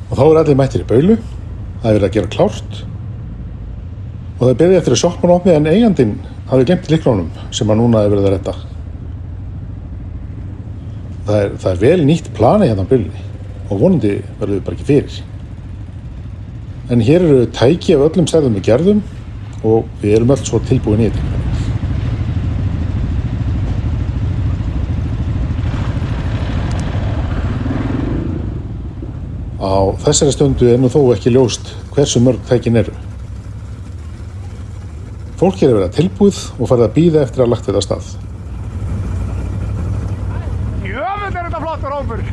Og þá allir mættir í baulu, það verið að gera klárt og það beðið eftir að sjoppan opni en eigandinn hafði glemt lyklunum sem að núna verið að redda. Það er vel nýtt plani hérna á baulunni og vonandi verður bara ekki fyrir. En hér eru tæki af öllum stærðum við gerðum og við erum öll svo tilbúin í þetta. Á þessari stundu er nú þó ekki ljóst hversu mörg tækin eru. Fólk er að vera tilbúið og farið að bíða eftir að lagt þetta af stað. Jöfull er þetta flottur hópur!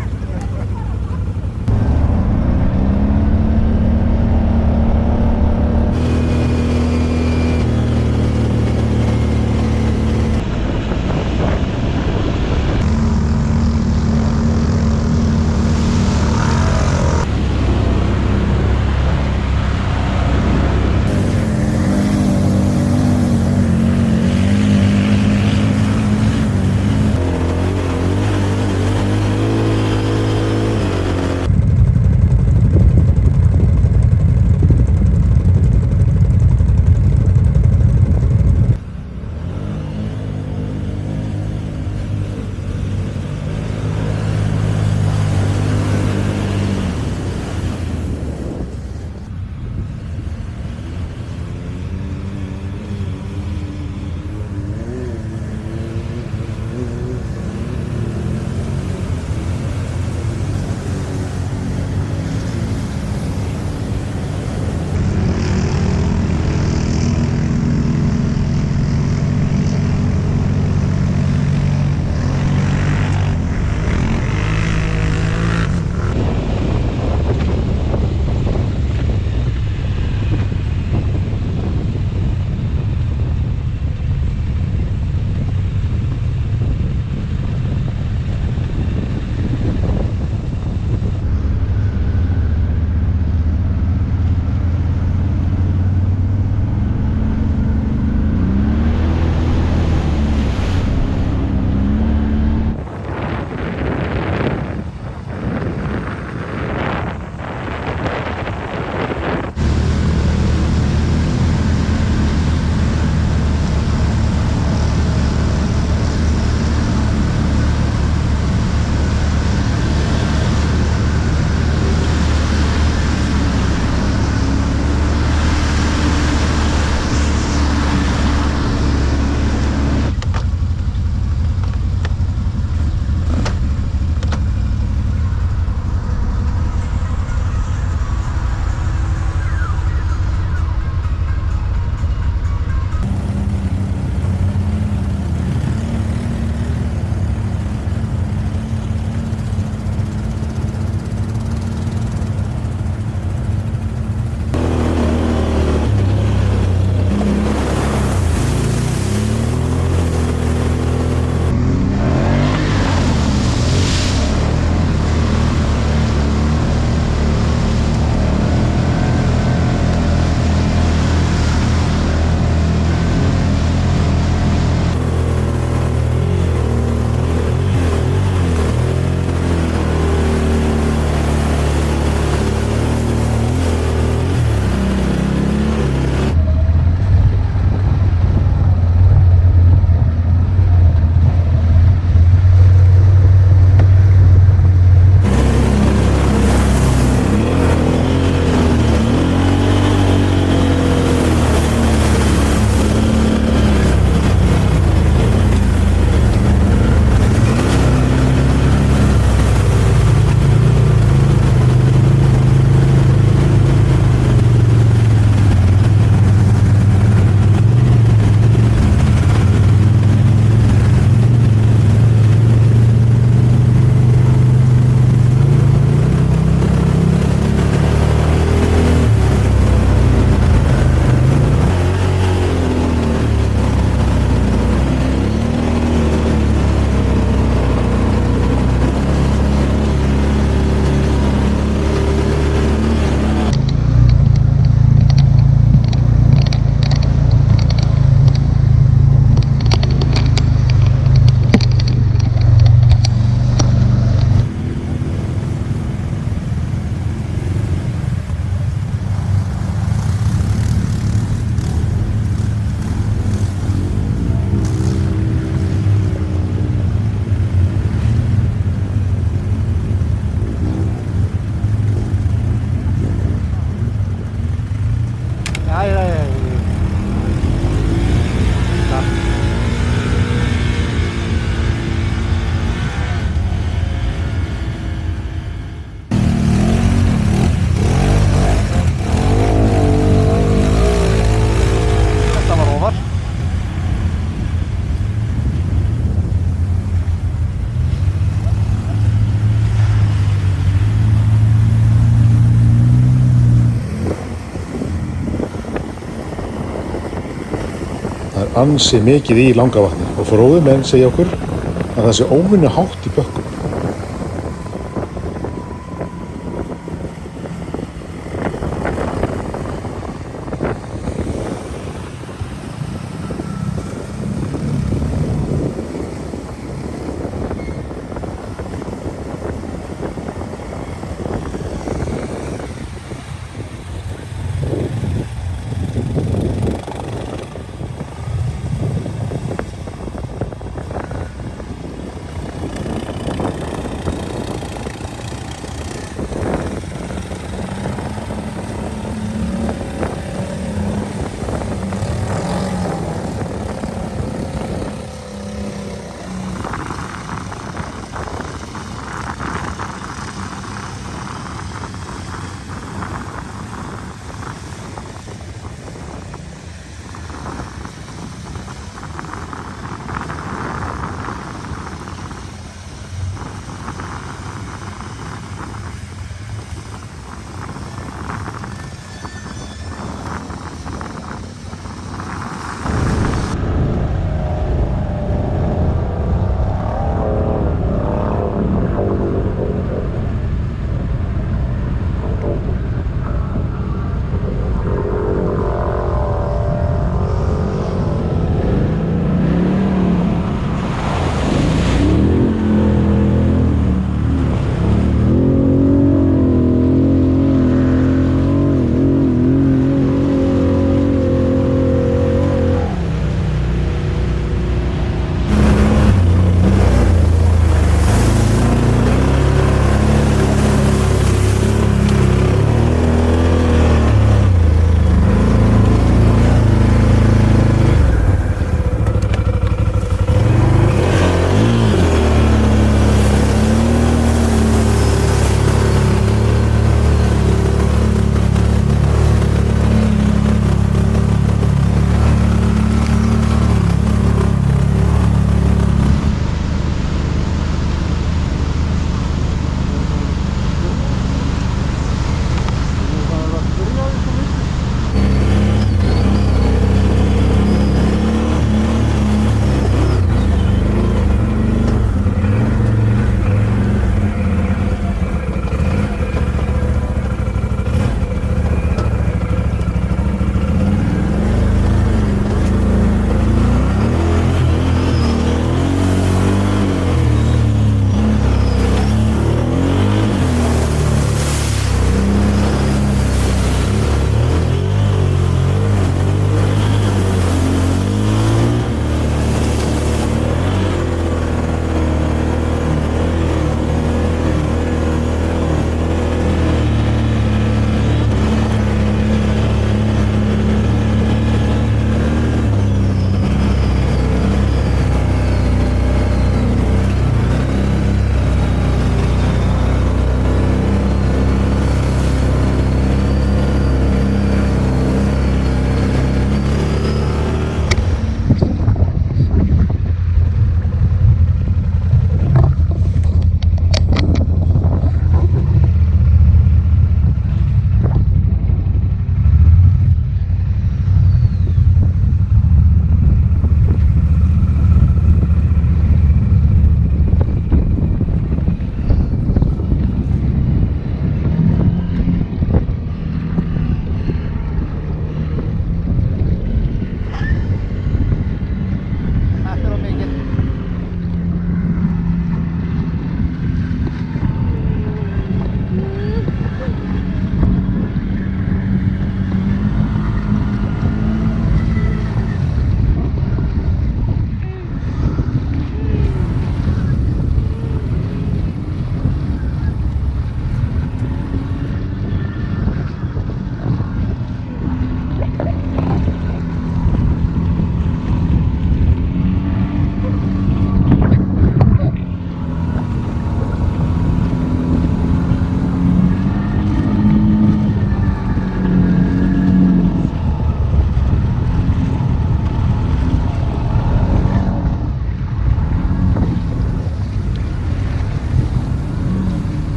ansi mikið í Langavatni og fróðimenn segja okkur að það sé óvenju hátt í bökkum.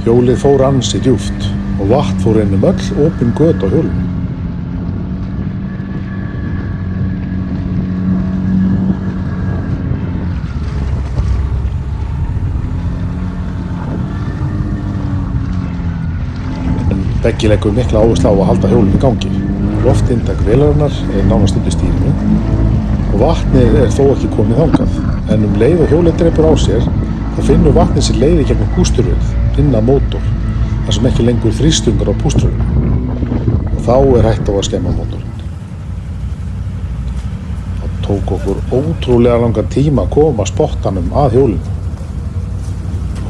Hjólið fór ansi djúpt og vatn fór inn öll opin göt á hjólinu. Beggi leggur mikla áherslu á að halda hjólinu í gangi. Loftinntök vélarinnar nánast undir stýrinu og vatnið þó ekki komið þangað. En leið og hjólið drepur á sér, þá finnur vatnið sér leiði gegnum pústurvélið inn að mótor, þar sem ekki lengur þrýstungur á pústurvélinu. Og þá hætt á að skemma mótorinn. Það tók okkur ótrúlega langan tíma að koma spottanum að hjólinu.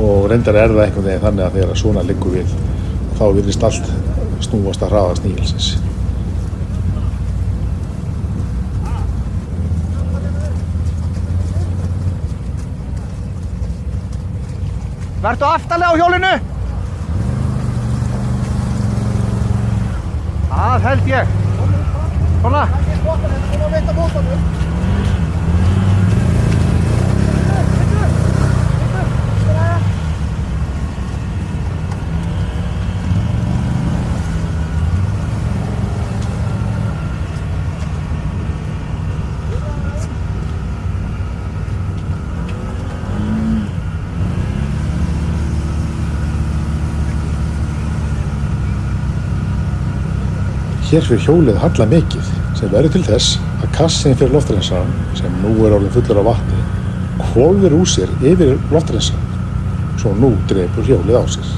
Og reyndar það einhvern veginn þannig að þegar svona liggur við, þá virðist allt snúast að hraða snígilsins. Vertu aftarlega á hjólinu. Það held ég. Svona. Hér fyrir hjólið halla mikið sem verður til þess að kassinn fyrir loftrensarann, sem nú orðinn fullur af vatni, hvolfir úr sér yfir loftrensarann, svo nú drepur hjólið á sér.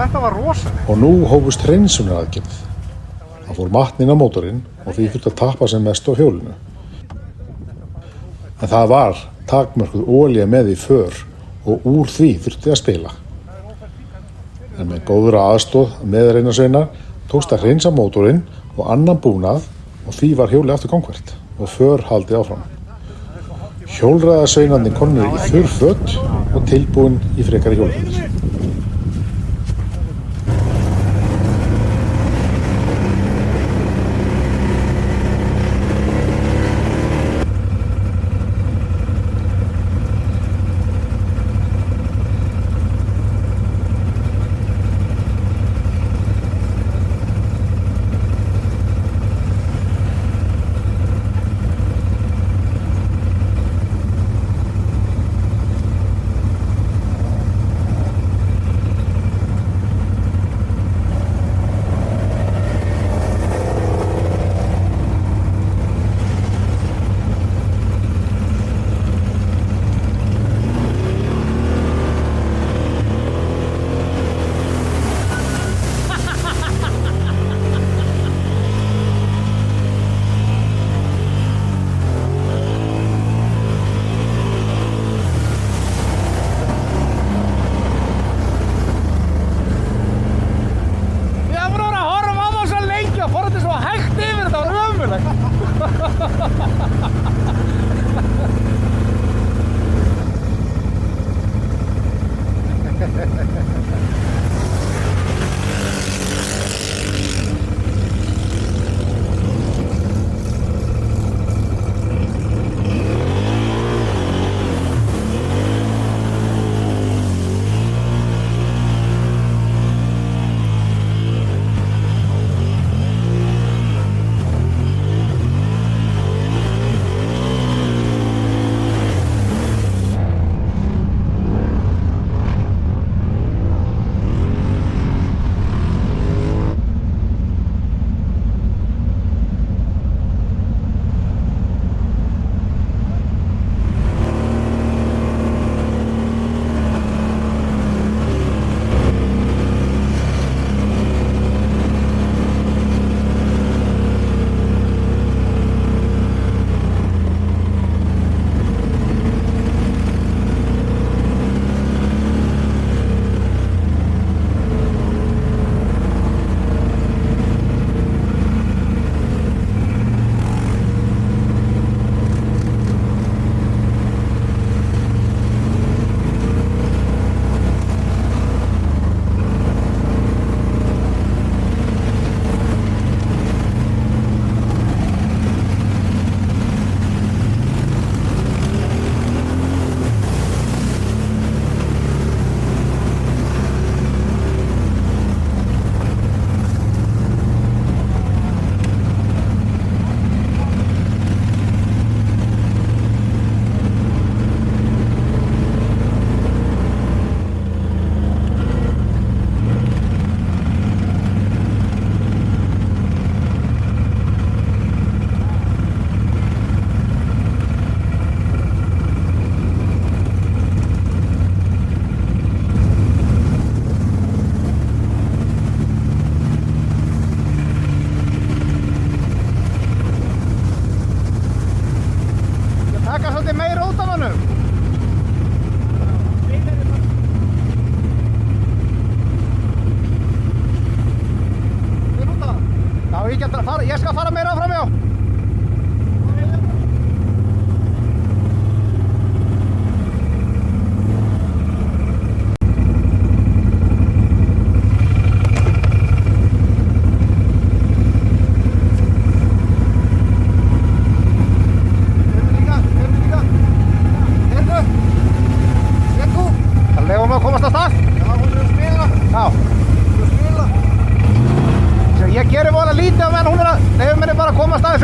Þetta var rosalega. Og nú hófust hreinsunaraðgerð. Það fór matn inn á mótorinn og því þurfti að tappa sem mest á hjólinu. En það var takmörkuð olía með í för og úr því þurfti að spila. En með góður aðstoð með reynasveina tókst að hreinsa mótorinn og annan búnað og því var hjólið aftur gangvært og för haldið áfram. Hjólræðasveinarnir komnir í þurr föt og tilbúin í frekari hjólferðir.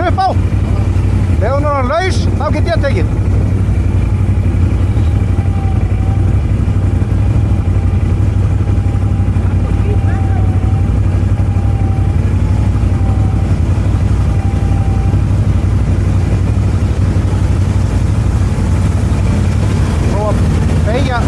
upp á. Þegar hún er hann laus, þá get ég tekið. Prófa að beygja.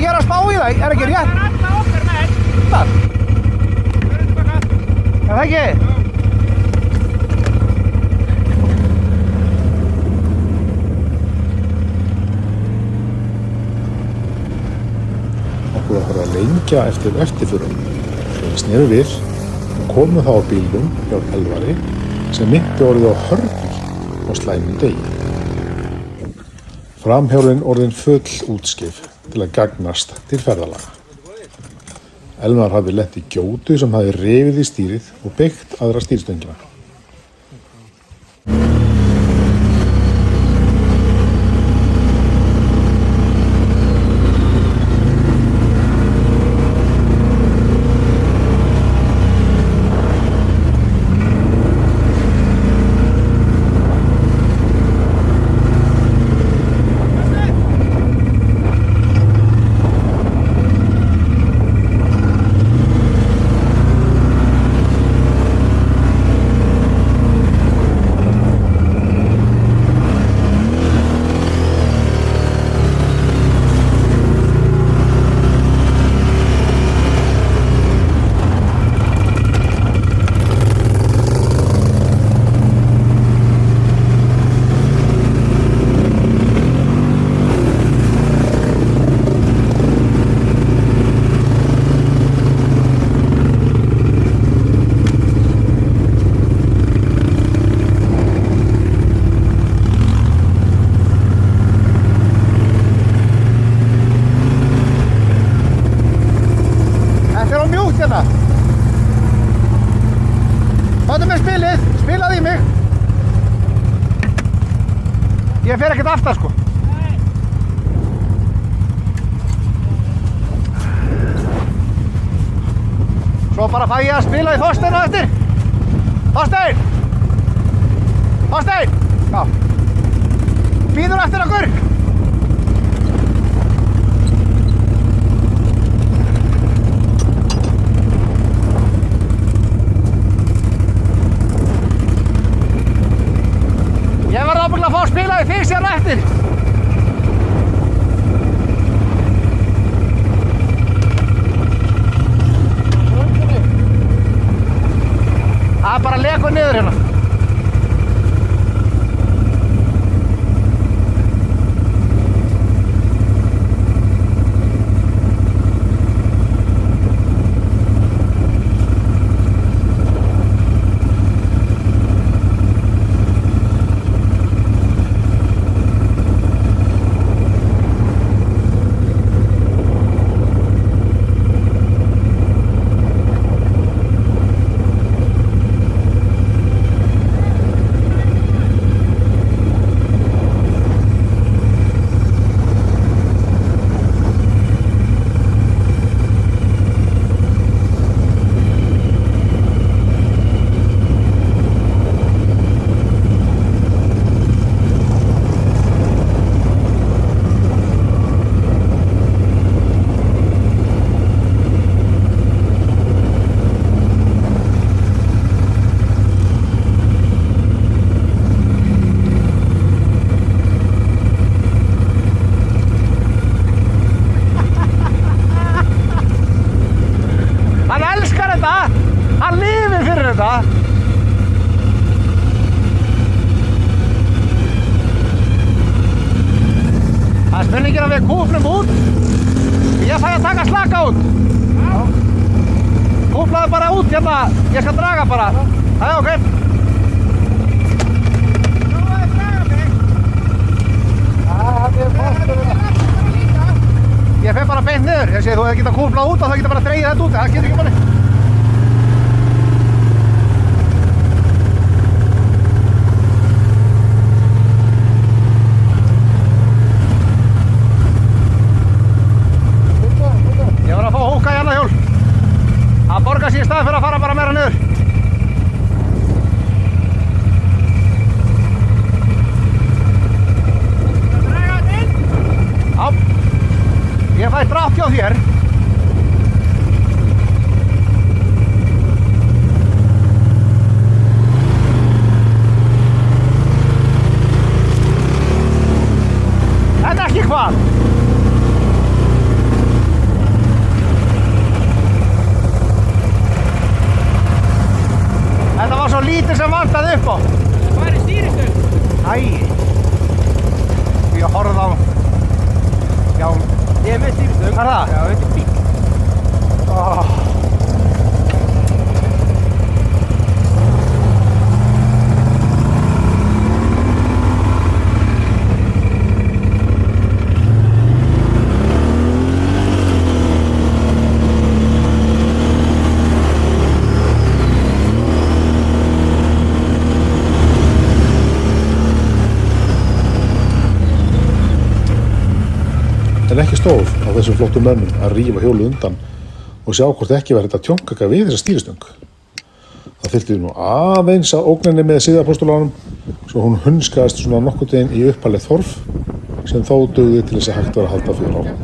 Ég er að spá í það, er ekki rétt? Það er alltaf okkar menn. Það? Förum tilbaka. Er það ekki? Okkur var farið að lengja eftir eftirförum. Við snerum við og komum þá á bílnum hjá Elvari sem minnti orðið á hörnbíl og slæmum degi. Framhjólinn orðin full útskif til að gagnast til ferðalaga. Elvar hafði lent í gjótu sem hafði rifið í stýrið og byggt aðra stýrstöngina. Hvað með spilið? Spilaði í mig. Ég fer ekkert aftar sko. Svo bara fæ ég að spila í Þorstein á eftir. Þorstein! Þorstein! Já. Bíður eftir okkur. Ég verði ábyggilega að fá að spila í þig sér eftir. Það er bara að leka niður hérna. við kúfnum út. Ég fæ að taka slaka út. Kúflaðu bara út hérna. Ég skal draga bara. Það er ok. Ég fer bara beint niður. Ég segi þú hefði getað kúflað út og það getur bara dreigið þetta út. Það getur ekki bara. Ég var að fá húka í annað hjól. Það borgar sig í stað fyrir að fara bara meira niður. Já. Ég fæ drátt hjá þér. Þetta er ekki hvað. Þetta var svo lítið sem vantaði upp á. Hvað er stýristöng? Æ. Ég horfði á. Já. Ég er með stýristöng. Hvað er það? Já, þetta er bíl. En ekki stóð á þessum flottu mönnum að rífa hjólið undan og sjá hvort ekki var þetta tjónkaka við þessa stýristöng. Það þyrfti nú aðeins að ógninni með siðapóstulanum svo hún hunskaðist svona nokkurn veginn í uppalið þorf sem þó dugði til þess að hægt var að halda fyrir áfram.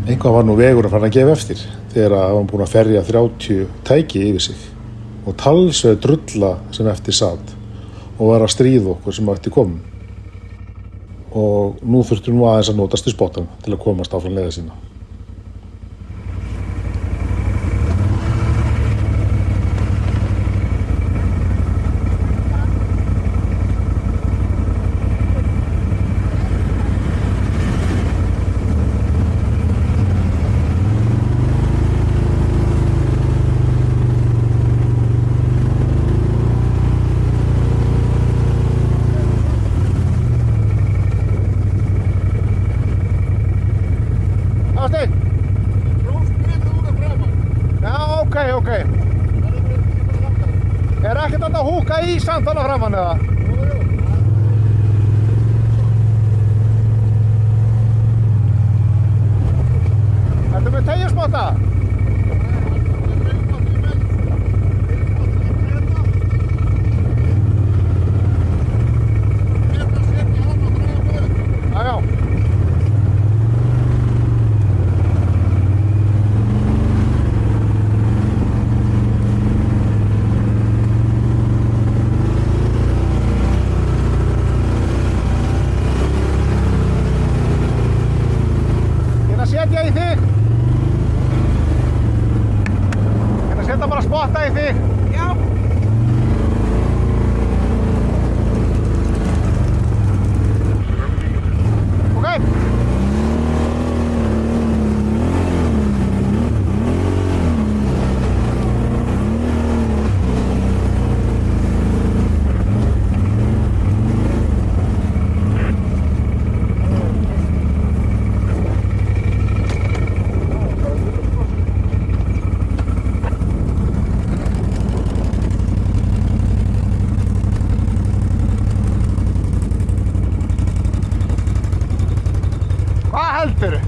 Eitthvað var nú vegur að fara að gefa eftir þegar hann var búinn að ferja 30 tæki yfir sig og talsveið drulla sem eftir sat og var að stríða okkur sem eftir komum. Og nú þurftum við aðeins að notast í spottan til að komast áfram leiða sína. Aðsteinn? Já, ok. Er ekkert að húka í samt þarna framan eða? Ertu með teygjuspotta? Já. Setja í þig. Hérna setja bara spotta í þig. Já. Ok. Hvað heldurðu?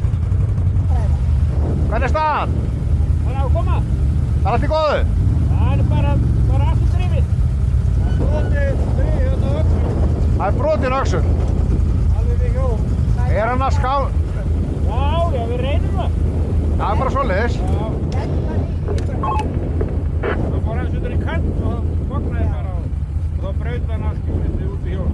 Hvernig er staðan? Það er að koma. Það er allt í góðu? Það er bara aftur drifið. Það er brotin öxul. Alveg við hjól. Er hann að ská... Já, við reynum það. Það er bara svoleiðis. Já. Það fór hans undir í kant og það bognaði bara og þá braut hann allt út í hjól.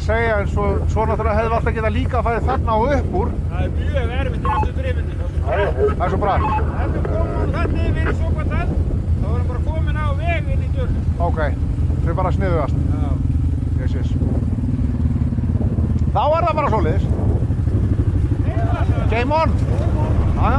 að segja, en svo náttúrulega hefði alltaf getað líka að fæði þarna og upp úr. Það er mjög erfitt í aftur drifinu. Það er svo bra. Það er komin þarna yfir í Sopatall, þá er hann bara komin á veg inn í dörr. Ok, þau bara sniðugast. Já. Yes. Þá er það bara svoleiðis. Game on! Já.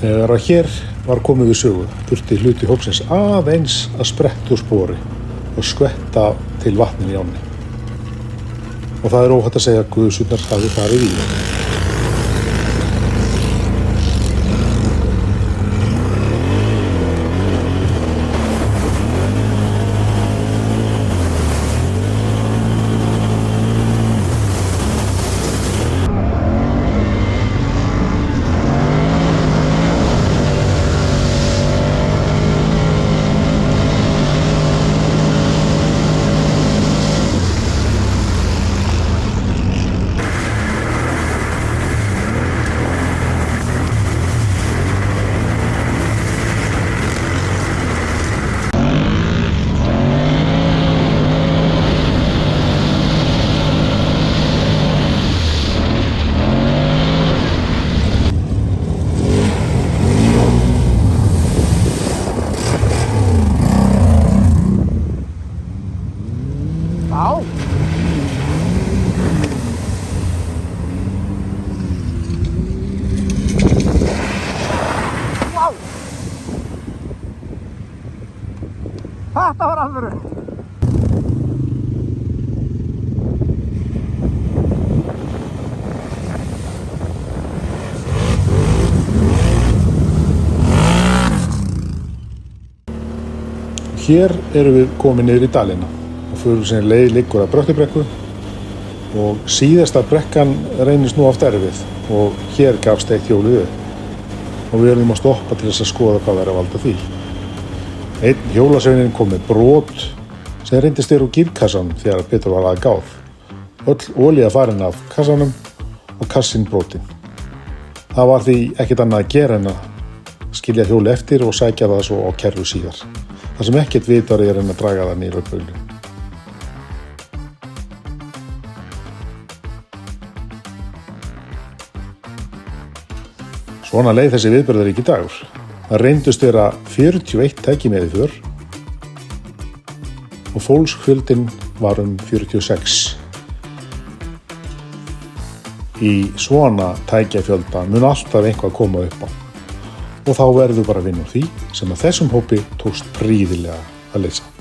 Þegar að hér var komið við sögu þurfti hluti hópsins aðeins að spretta úr spori og skvetta til vatninu í ánni. Og það er óhætt að segja að guðsurnar hafi farið í. Þetta var alvöru. Hér erum við komin niður í dalina og fyrir sem leið liggur að Bröttubrekku og síðasta brekkan reynist nú oft erfið og hér gafst eitt hjólið upp og við erum að stoppa til þess að skoða hvað er að valda því. Einn hjólasveinninn kom með brot sem reyndist úr gírkassanum þegar betur var að gáð. Öll olía farin af kassanum og kassinn brotinn. Það var því ekkert annað að gera en að skilja hjóli eftir og sækja það svo á kerru síðar. Það sem ekkert vitar er en að draga það niður á baulu. Svona leið þessi viðburðaríki dagur. Það reyndust vera 41 tæki með í för og fólksfjöldinn var 46. Í svona tækjafjölda mun alltaf eitthvað koma upp á og þá verður bara að vinna úr því sem að þessum hópi tókst prýðilega að leysa.